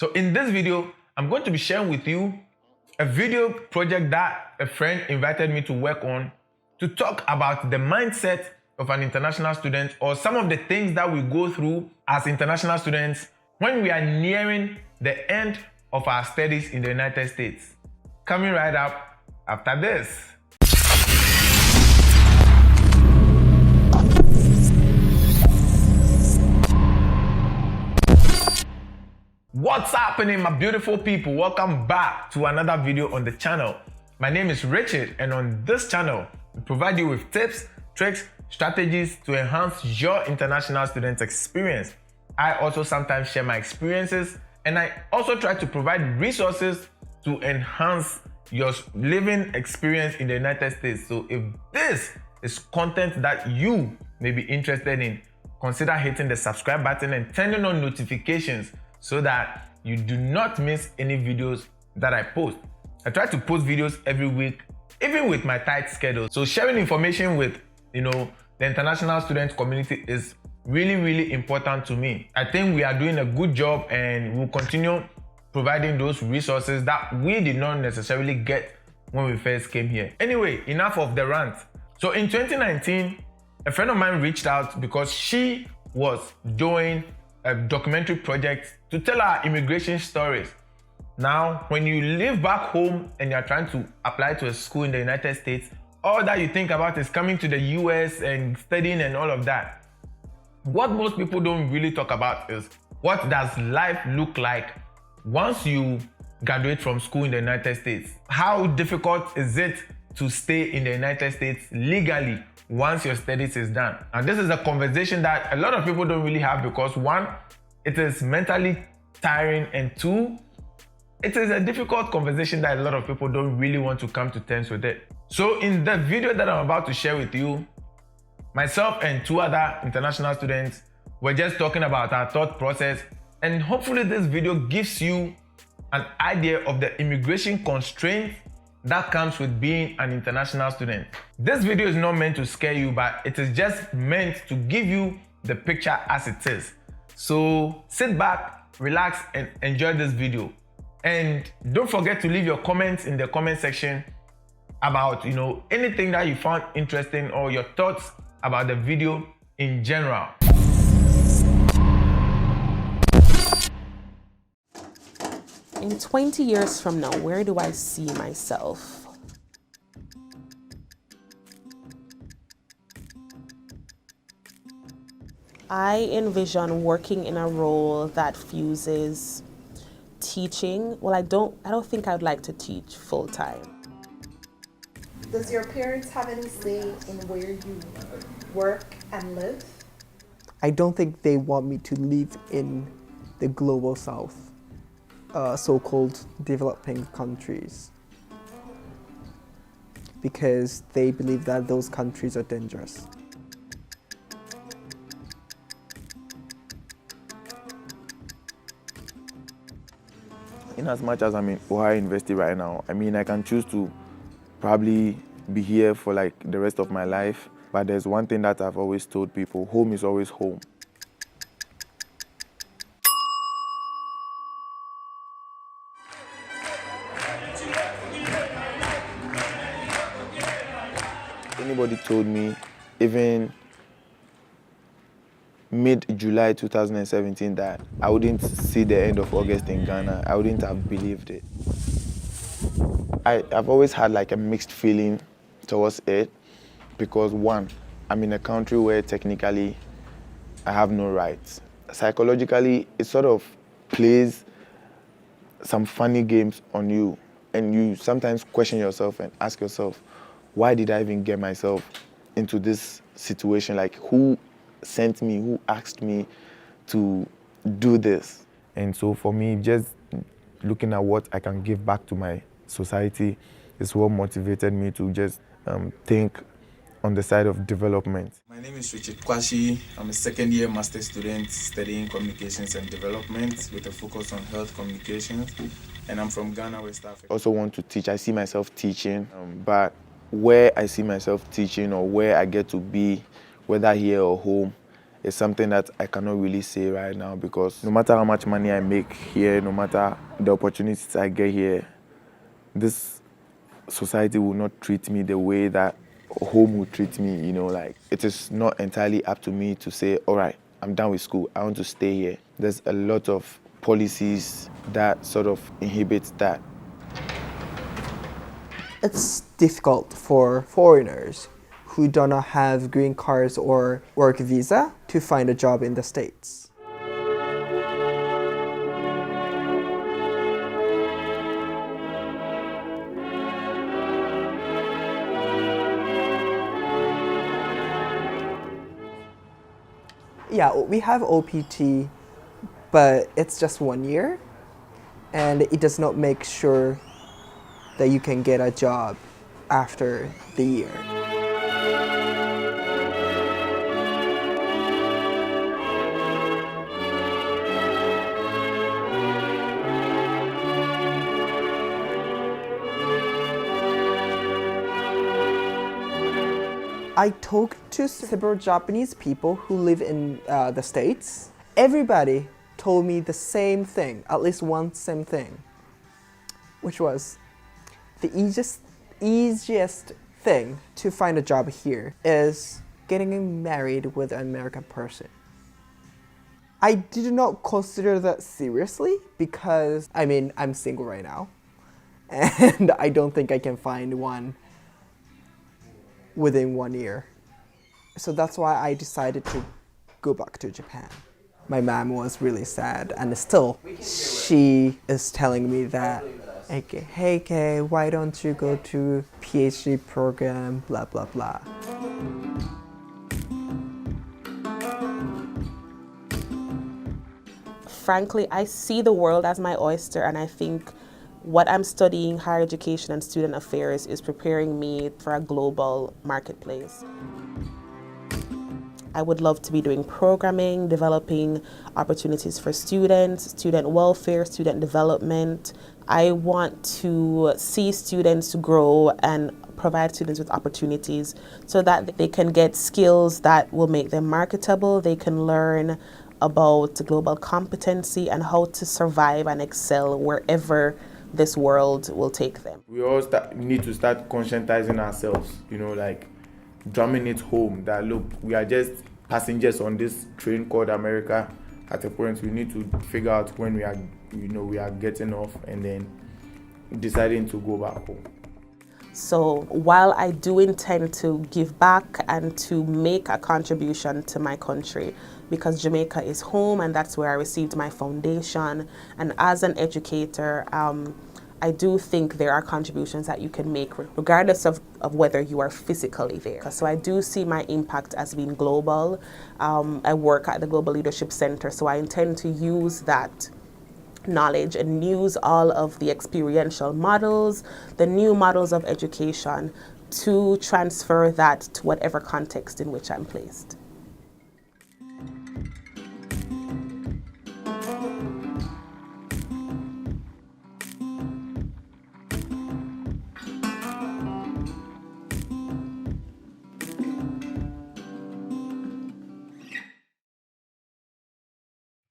So in this video, I'm going to be sharing with you a video project that a friend invited me to work on to talk about the mindset of an international student, or some of the things that we go through as international students when we are nearing the end of our studies in the United States. Coming right up after this. What's happening, my beautiful people? Welcome back to another video on the channel. My name is Richard, and on this channel we provide you with tips, tricks, strategies to enhance your international student experience. I also sometimes share my experiences, and I also try to provide resources to enhance your living experience in the United States. So if this is content that you may be interested in, consider hitting the subscribe button and turning on notifications so that you do not miss any videos that I post. I try to post videos every week, even with my tight schedule. So sharing information with, the international student community is really important to me. I think we are doing a good job, and we'll continue providing those resources that we did not necessarily get when we first came here. Anyway, enough of the rant. So in 2019, a friend of mine reached out because she was doing a documentary project to tell our immigration stories. Now, when you live back home and you're trying to apply to a school in the United States, all that you think about is coming to the US and studying and all of that. What most people don't really talk about is, what does life look like once you graduate from school in the United States? How difficult is it to stay in the United States legally once your studies is done? And this is a conversation that a lot of people don't really have because, one, it is mentally tiring, and two, it is a difficult conversation that a lot of people don't really want to come to terms with it. So in the video that I'm about to share with you, myself and two other international students were just talking about our thought process, and hopefully this video gives you an idea of the immigration constraints that comes with being an international student. This video is not meant to scare you, but it is just meant to give you the picture as it is. So sit back, relax, and enjoy this video. And don't forget to leave your comments in the comment section about anything that you found interesting or your thoughts about the video in general. In 20 years from now, where do I see myself? I envision working in a role that fuses teaching. Well, I don't think I'd like to teach full time. Does your parents have any say in where you work and live? I don't think they want me to live in the global south. So-called developing countries, because they believe that those countries are dangerous. In as much as I'm in Ohio University right now, I can choose to probably be here for like the rest of my life, but there's one thing that I've always told people: home is always home. Anybody told me, even mid-July 2017, that I wouldn't see the end of August in Ghana, I wouldn't have believed it. I've always had like a mixed feeling towards it because, one, I'm in a country where technically I have no rights. Psychologically, it sort of plays some funny games on you, and you sometimes question yourself and ask yourself, why did I even get myself into this situation? Like, who sent me, who asked me to do this? And so for me, just looking at what I can give back to my society is what motivated me to just think on the side of development. My name is Richard Kwashi. I'm a second-year master's student studying communications and development with a focus on health communications, and I'm from Ghana, West Africa. I also want to teach. I see myself teaching, but where I see myself teaching or where I get to be, whether here or home, is something that I cannot really say right now, because no matter how much money I make here, no matter the opportunities I get here, this society will not treat me the way that home will treat me, you know, like it is not entirely up to me to say, all right, I'm done with school, I want to stay here. There's a lot of policies that sort of inhibit that. It's difficult for foreigners who do not have green cards or work visa to find a job in the States. Yeah, we have OPT, but it's just 1 year, and it does not make sure that you can get a job after the year. I talked to several Japanese people who live in the States. Everybody told me the same thing, at least one same thing, which was the easiest thing to find a job here is getting married with an American person. I did not consider that seriously because, I mean, I'm single right now, and I don't think I can find one within 1 year. So that's why I decided to go back to Japan. My mom was really sad, and still she is telling me that, hey Kay, why don't you go to PhD program, blah blah blah. Frankly, I see the world as my oyster, and I think what I'm studying, higher education and student affairs, is preparing me for a global marketplace. I would love to be doing programming, developing opportunities for students, student welfare, student development. I want to see students grow and provide students with opportunities so that they can get skills that will make them marketable. They can learn about global competency and how to survive and excel wherever this world will take them. We all need to start conscientizing ourselves, you know, like drumming it home that look, we are just passengers on this train called America. At a point, we need to figure out when we are, you know, we are getting off and then deciding to go back home. So while I do intend to give back and to make a contribution to my country, because Jamaica is home and that's where I received my foundation, and as an educator, I do think there are contributions that you can make regardless of whether you are physically there. So I do see my impact as being global. I work at the Global Leadership Center, so I intend to use that knowledge and use all of the experiential models, the new models of education, to transfer that to whatever context in which I'm placed.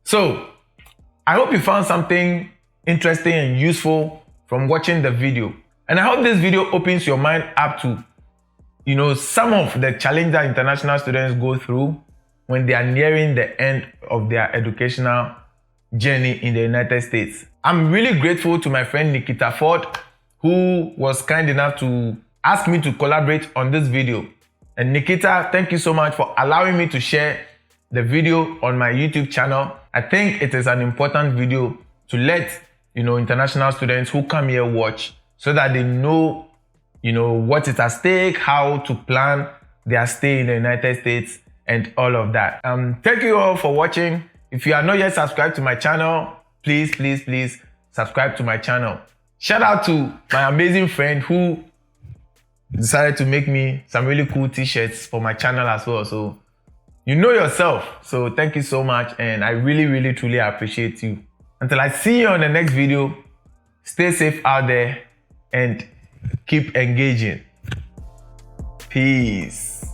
So, I hope you found something interesting and useful from watching the video. And I hope this video opens your mind up to, you know, some of the challenges that international students go through when they are nearing the end of their educational journey in the United States. I'm really grateful to my friend Nikita Ford, who was kind enough to ask me to collaborate on this video. And Nikita, thank you so much for allowing me to share the video on my YouTube channel. I think it is an important video to let, you know, international students who come here watch, so that they know, you know, what is at stake, how to plan their stay in the United States and all of that. Thank you all for watching. If you are not yet subscribed to my channel, please subscribe to my channel. Shout out to my amazing friend who decided to make me some really cool t-shirts for my channel as well. So you know yourself. So thank you so much, and I really truly appreciate you. Until I see you on the next video, stay safe out there and keep engaging. Peace.